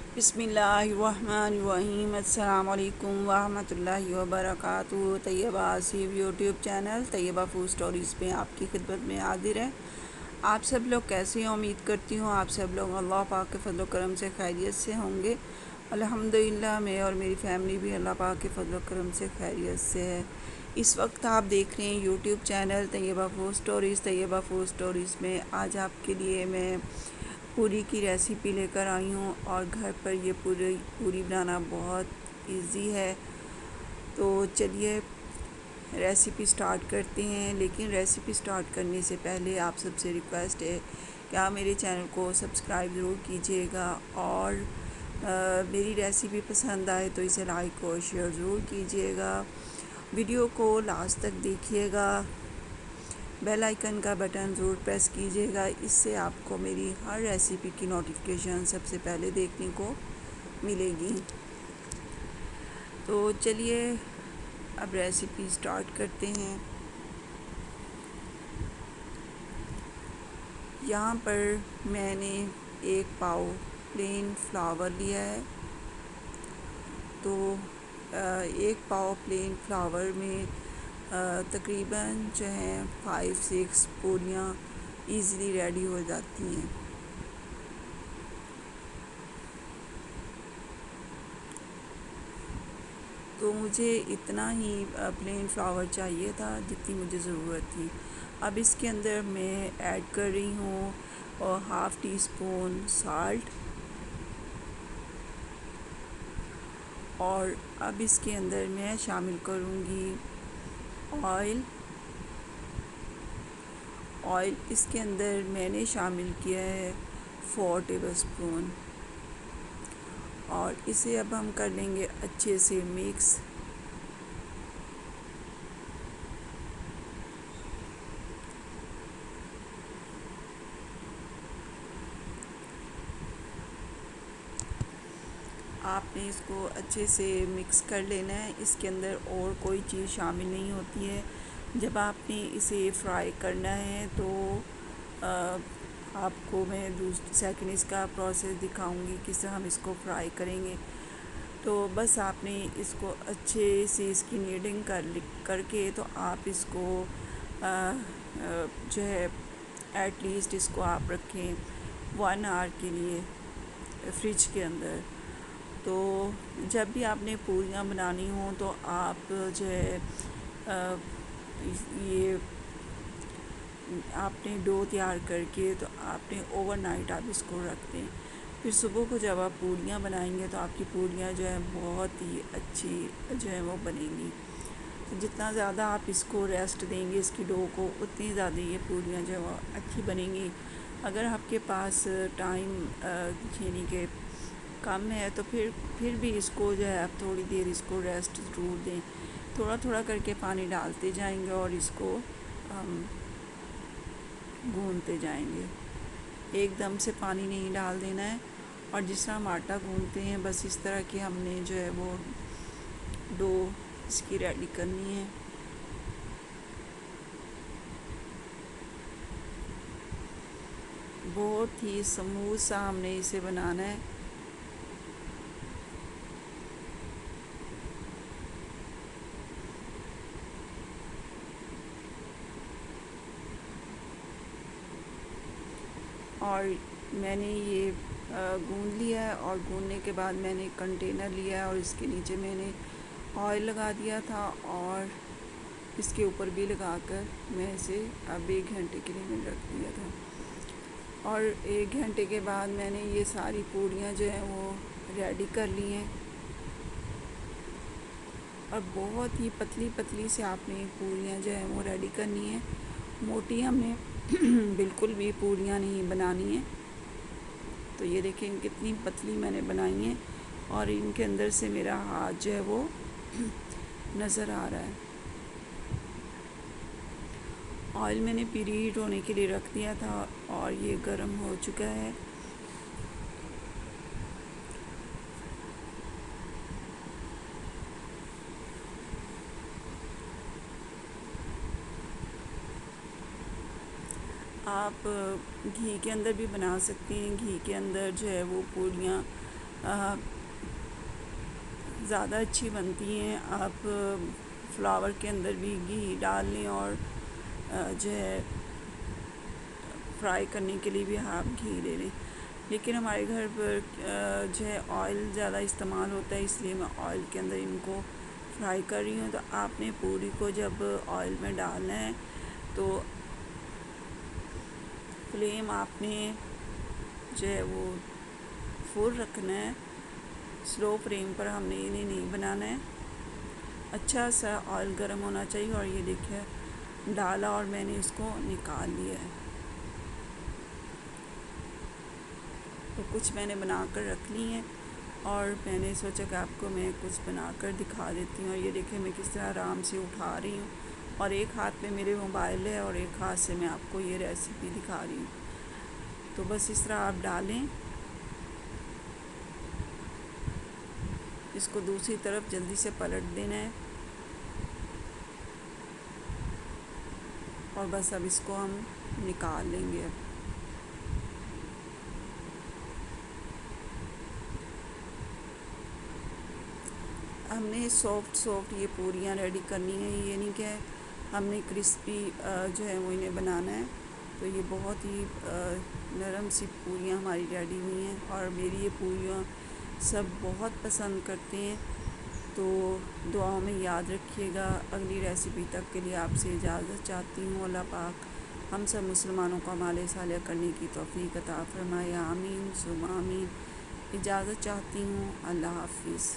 बिस्मिल्लाहिर्रहमानिर्रहीम। अस्सलाम वालेकुम वरहमतुल्लाहि वबरकातुहू। Tayyaba Asif YouTube channel Tayyaba food stories में आपकी खिदमत में हाजिर है। आप सब लोग कैसे हैं? उम्मीद करती हूँ आप सब लोग अल्लाह पाक के फजल करम से खैरियत से होंगे। अल्हम्दुलिल्लाह मैं और मेरी फ़ैमिली भी अल्लाह पाक के फजल करम से खैरियत से है। इस वक्त आप देख रहे हैं YouTube channel Tayyaba food stories. Tayyaba food stories में आज आपके लिए मैं पूरी की रेसिपी लेकर आई हूँ और घर पर ये पूरी बनाना बहुत इजी है। तो चलिए रेसिपी स्टार्ट करते हैं। लेकिन रेसिपी स्टार्ट करने से पहले आप सबसे रिक्वेस्ट है कि आप मेरे चैनल को सब्सक्राइब ज़रूर कीजिएगा और मेरी रेसिपी पसंद आए तो इसे लाइक और शेयर ज़रूर कीजिएगा। वीडियो को लास्ट तक देखिएगा। बेल आइकन का बटन ज़रूर प्रेस कीजिएगा, इससे आपको मेरी हर रेसिपी की नोटिफिकेशन सबसे पहले देखने को मिलेगी। तो चलिए अब रेसिपी स्टार्ट करते हैं। यहाँ पर मैंने 1 पाव प्लेन फ्लावर लिया है। तो 1 पाव प्लेन फ्लावर में तकरीबन जो है 5-6 पूरियाँ ईज़िली रेडी हो जाती हैं। तो मुझे इतना ही प्लेन फ्लावर चाहिए था जितनी मुझे ज़रूरत थी। अब इसके अंदर मैं ऐड कर रही हूँ और हाफ़ टी स्पून साल्ट। और अब इसके अंदर मैं शामिल करूँगी ऑयल। इसके अंदर मैंने शामिल किया है 4 टेबलस्पून और इसे अब हम कर लेंगे अच्छे से मिक्स। आपने इसको अच्छे से मिक्स कर लेना है। इसके अंदर और कोई चीज़ शामिल नहीं होती है। जब आपने इसे फ्राई करना है तो आपको मैं सेकंड इसका प्रोसेस दिखाऊंगी किस तरह हम इसको फ्राई करेंगे। तो बस आपने इसको अच्छे से इसकी नीडिंग करके तो आप इसको जो है एटलीस्ट इसको आप रखें 1 आवर के लिए फ्रिज के अंदर। तो जब भी आपने पूरियाँ बनानी हो तो आप जो है ये आपने डो तैयार करके तो आपने ओवरनाइट आप इसको रख दें। फिर सुबह को जब आप पूरियाँ बनाएंगे तो आपकी पूरियाँ जो है बहुत ही अच्छी जो है वो बनेंगी। तो जितना ज़्यादा आप इसको रेस्ट देंगे इसकी डो को उतनी ज़्यादा ये पूरियाँ जो है वो अच्छी बनेंगी। अगर आपके पास टाइम यानी कि कम है तो फिर भी इसको जो है आप थोड़ी देर इसको रेस्ट ज़रूर दें। थोड़ा थोड़ा करके पानी डालते जाएंगे और इसको हम गूंदते जाएंगे। एकदम से पानी नहीं डाल देना है। और जिस तरह हम आटा गूंदते हैं बस इस तरह की हमने जो है वो डो इसकी रेडी करनी है। बहुत ही स्मूथ सा हमने इसे बनाना है। और मैंने ये गूंद लिया है और गूंदने के बाद मैंने एक कंटेनर लिया है और इसके नीचे मैंने ऑयल लगा दिया था और इसके ऊपर भी लगाकर मैं इसे अब 1 घंटे के लिए मैंने रख दिया था। और 1 घंटे के बाद मैंने ये सारी पूरियाँ जो हैं वो रेडी कर ली हैं। और बहुत ही पतली पतली से आपने पूरियाँ जो हैं वो रेडी करनी है। मोटी हमने बिल्कुल भी पूरियाँ नहीं बनानी है। तो ये देखें कितनी पतली मैंने बनाई हैं और इनके अंदर से मेरा हाथ जो है वो नज़र आ रहा है। ऑयल मैंने प्रीहीट होने के लिए रख दिया था और ये गर्म हो चुका है। आप घी के अंदर भी बना सकते हैं। घी के अंदर जो है वो पूरियाँ ज़्यादा अच्छी बनती हैं। आप फ्लावर के अंदर भी घी डाल लें और जो है फ्राई करने के लिए भी आप घी ले लें। लेकिन हमारे घर पर जो है ऑयल ज़्यादा इस्तेमाल होता है, इसलिए मैं ऑयल के अंदर इनको फ्राई कर रही हूँ। तो आपने पूरी को जब ऑयल में डालना है तो फ्लेम आपने जो है वो फुल रखना है, स्लो फ्लेम पर हमने इन्हें नहीं बनाना है। अच्छा सा ऑयल गर्म होना चाहिए। और ये देखिए डाला और मैंने इसको निकाल लिया है। तो कुछ मैंने बना कर रख ली हैं और मैंने सोचा कि आपको मैं कुछ बनाकर दिखा देती हूँ। और ये देखिए मैं किस तरह आराम से उठा रही हूँ और एक हाथ में मेरे मोबाइल है और एक हाथ से मैं आपको ये रेसिपी दिखा रही हूँ। तो बस इस तरह आप डालें, इसको दूसरी तरफ जल्दी से पलट देना है और बस अब इसको हम निकाल लेंगे। अब हमने सॉफ्ट ये पूरियाँ रेडी करनी है, ये नहीं कि हमने क्रिस्पी जो है वो इन्हें बनाना है। तो ये बहुत ही नरम सी पूरियाँ हमारी रेडी हुई हैं और मेरी ये पूरियाँ सब बहुत पसंद करते हैं। तो दुआओं में याद रखिएगा। अगली रेसिपी तक के लिए आपसे इजाज़त चाहती हूँ। अल्लाह पाक हम सब मुसलमानों को अमाल सालिह करने की तौफीक अता फरमाए। आमीन सुम्मा आमीन। इजाज़त चाहती हूँ। अल्लाह हाफिज़।